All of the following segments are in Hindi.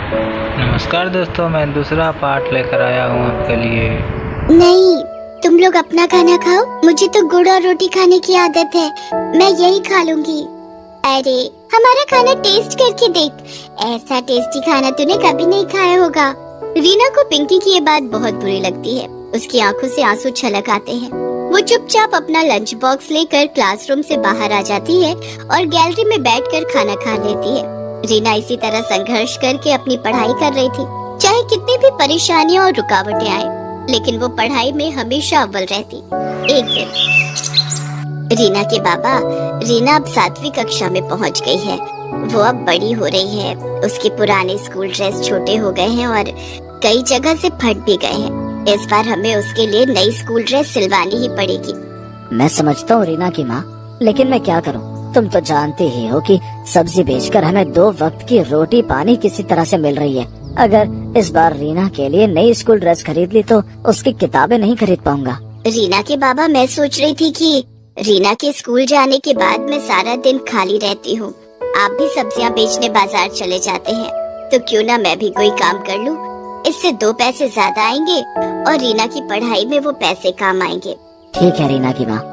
नमस्कार दोस्तों, मैं दूसरा पार्ट लेकर आया हूँ आपके लिए। नहीं, तुम लोग अपना खाना खाओ। मुझे तो गुड़ और रोटी खाने की आदत है, मैं यही खा लूंगी। अरे हमारा खाना टेस्ट करके देख, ऐसा टेस्टी खाना तूने कभी नहीं खाया होगा। रीना को पिंकी की ये बात बहुत बुरी लगती है। उसकी आंखों से आंसू छलक आते हैं। वो चुपचाप अपना लंच बॉक्स लेकर क्लासरूम से बाहर आ जाती है और गैलरी में बैठकर खाना खा लेती है। रीना इसी तरह संघर्ष करके अपनी पढ़ाई कर रही थी। चाहे कितनी भी परेशानियां और रुकावटें आए, लेकिन वो पढ़ाई में हमेशा अव्वल रहती। एक दिन रीना के बाबा, रीना अब 7वीं कक्षा में पहुंच गई है। वो अब बड़ी हो रही है। उसके पुराने स्कूल ड्रेस छोटे हो गए हैं और कई जगह से फट भी गए हैं। इस बार हमें उसके लिए नई स्कूल ड्रेस सिलवानी ही पड़ेगी। मैं समझता हूँ रीना की माँ, लेकिन मैं क्या करूँ? तुम तो जानते ही हो कि सब्जी बेचकर हमें 2 वक्त की रोटी पानी किसी तरह से मिल रही है। अगर इस बार रीना के लिए नई स्कूल ड्रेस खरीद ली तो उसकी किताबें नहीं खरीद पाऊंगा। रीना के बाबा, मैं सोच रही थी कि रीना के स्कूल जाने के बाद मैं सारा दिन खाली रहती हूँ। आप भी सब्जियाँ बेचने बाजार चले जाते हैं, तो क्यों ना मैं भी कोई काम कर लूँ। इससे 2 पैसे ज्यादा आएंगे और रीना की पढ़ाई में वो पैसे काम आएंगे। ठीक है रीना की माँ,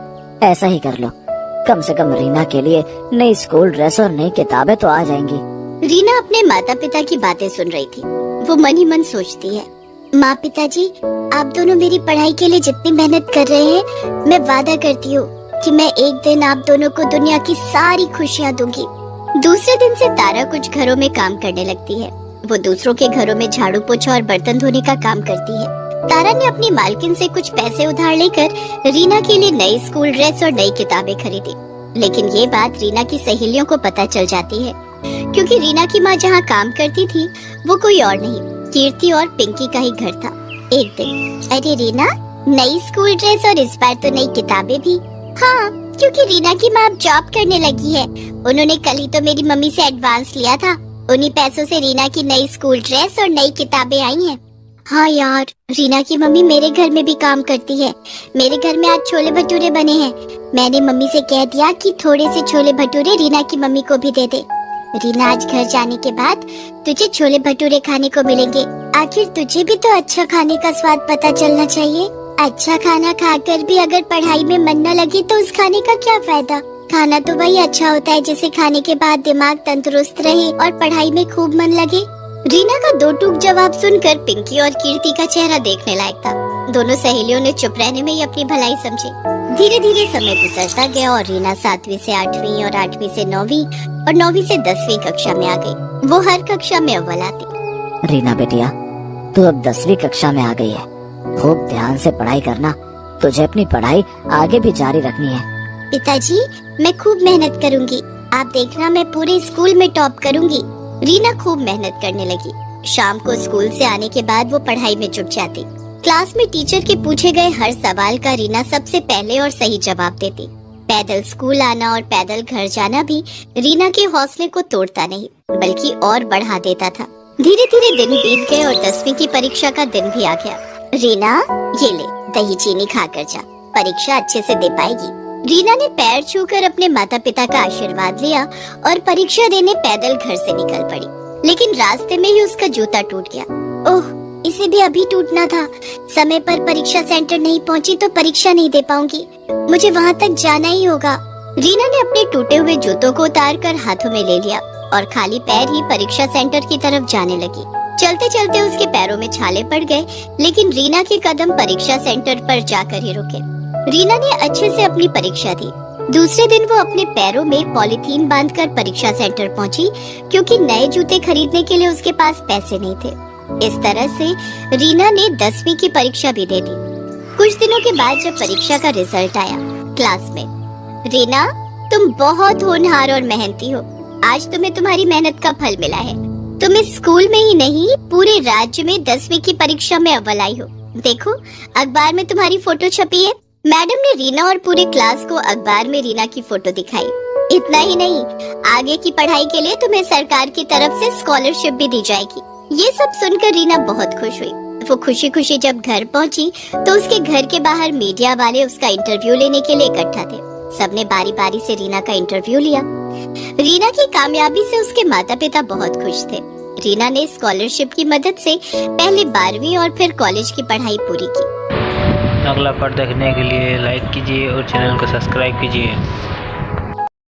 ऐसा ही कर लो। कम से कम रीना के लिए नई स्कूल ड्रेस और नई किताबें तो आ जाएंगी। रीना अपने माता पिता की बातें सुन रही थी। वो मन ही मन सोचती है, माँ पिताजी, आप दोनों मेरी पढ़ाई के लिए जितनी मेहनत कर रहे हैं, मैं वादा करती हूँ कि मैं एक दिन आप दोनों को दुनिया की सारी खुशियाँ दूंगी। दूसरे दिन से तारा कुछ घरों में काम करने लगती है। वो दूसरों के घरों में झाड़ू पोछा और बर्तन धोने का काम करती है। तारा ने अपनी मालकिन से कुछ पैसे उधार लेकर रीना के लिए नई स्कूल ड्रेस और नई किताबें खरीदी। लेकिन ये बात रीना की सहेलियों को पता चल जाती है, क्योंकि रीना की माँ जहाँ काम करती थी वो कोई और नहीं, कीर्ति और पिंकी का ही घर था। एक दिन, अरे रीना, नई स्कूल ड्रेस और इस बार तो नई किताबें भी। हाँ, क्योंकि रीना की माँ अब जॉब करने लगी है। उन्होंने कल ही तो मेरी मम्मी से एडवांस लिया था। उन्हीं पैसों से रीना की नई स्कूल ड्रेस और नई किताबें आई हैं। हाँ यार, रीना की मम्मी मेरे घर में भी काम करती है। मेरे घर में आज छोले भटूरे बने हैं। मैंने मम्मी से कह दिया कि थोड़े से छोले भटूरे रीना की मम्मी को भी दे दे। रीना, आज घर जाने के बाद तुझे छोले भटूरे खाने को मिलेंगे। आखिर तुझे भी तो अच्छा खाने का स्वाद पता चलना चाहिए। अच्छा खाना खाकर भी अगर पढ़ाई में मन न लगे तो उस खाने का क्या फायदा। खाना तो वही अच्छा होता है जिसे खाने के बाद दिमाग तंदुरुस्त रहे और पढ़ाई में खूब मन लगे। रीना का 2 टूक जवाब सुनकर पिंकी और कीर्ति का चेहरा देखने लायक था। दोनों सहेलियों ने चुप रहने में ही अपनी भलाई समझी। धीरे धीरे समय गुजरता गया और रीना 7वीं से 8वीं और 8वीं से 9वीं और 9वीं से 10वीं कक्षा में आ गई। वो हर कक्षा में अव्वल आती। रीना बेटिया, तू अब 10वीं कक्षा में आ गई है। खूब ध्यान से पढ़ाई करना। तुझे अपनी पढ़ाई आगे भी जारी रखनी है। पिताजी, मैं खूब मेहनत करूंगी। आप देखना, मैं पूरे स्कूल में टॉप करूंगी। रीना खूब मेहनत करने लगी। शाम को स्कूल से आने के बाद वो पढ़ाई में जुट जाती। क्लास में टीचर के पूछे गए हर सवाल का रीना सबसे पहले और सही जवाब देती। पैदल स्कूल आना और पैदल घर जाना भी रीना के हौसले को तोड़ता नहीं, बल्कि और बढ़ा देता था। धीरे धीरे दिन बीत गए और 10वीं की परीक्षा का दिन भी आ गया। रीना, ये ले, दही चीनी खा कर जा, परीक्षा अच्छे से दे पाएगी। रीना ने पैर छूकर अपने माता पिता का आशीर्वाद लिया और परीक्षा देने पैदल घर से निकल पड़ी। लेकिन रास्ते में ही उसका जूता टूट गया। ओह, इसे भी अभी टूटना था। समय पर परीक्षा सेंटर नहीं पहुंची तो परीक्षा नहीं दे पाऊंगी। मुझे वहां तक जाना ही होगा। रीना ने अपने टूटे हुए जूतों को उतार कर हाथों में ले लिया और खाली पैर ही परीक्षा सेंटर की तरफ जाने लगी। चलते चलते उसके पैरों में छाले पड़ गए, लेकिन रीना के कदम परीक्षा सेंटर पर जाकर ही रुके। रीना ने अच्छे से अपनी परीक्षा दी। दूसरे दिन वो अपने पैरों में पॉलीथीन बांधकर परीक्षा सेंटर पहुंची, क्योंकि नए जूते खरीदने के लिए उसके पास पैसे नहीं थे। इस तरह से रीना ने 10वीं की परीक्षा भी दे दी। कुछ दिनों के बाद जब परीक्षा का रिजल्ट आया क्लास में, रीना, तुम बहुत होनहार और मेहनती हो। आज तुम्हें तुम्हारी मेहनत का फल मिला है। तुम इस स्कूल में ही नहीं, पूरे राज्य में 10वीं की परीक्षा में अव्वल आई हो। देखो, अखबार में तुम्हारी फोटो छपी है। मैडम ने रीना और पूरे क्लास को अखबार में रीना की फोटो दिखाई। इतना ही नहीं, आगे की पढ़ाई के लिए तुम्हें सरकार की तरफ से स्कॉलरशिप भी दी जाएगी। ये सब सुनकर रीना बहुत खुश हुई। वो खुशी खुशी जब घर पहुंची तो उसके घर के बाहर मीडिया वाले उसका इंटरव्यू लेने के लिए इकट्ठा थे। सबने बारी बारी से रीना का इंटरव्यू लिया। रीना की कामयाबी से उसके माता पिता बहुत खुश थे। रीना ने स्कॉलरशिप की मदद से पहले 12वीं और फिर कॉलेज की पढ़ाई पूरी की। अगला पार्ट देखने के लिए लाइक कीजिए और चैनल को सब्सक्राइब कीजिए।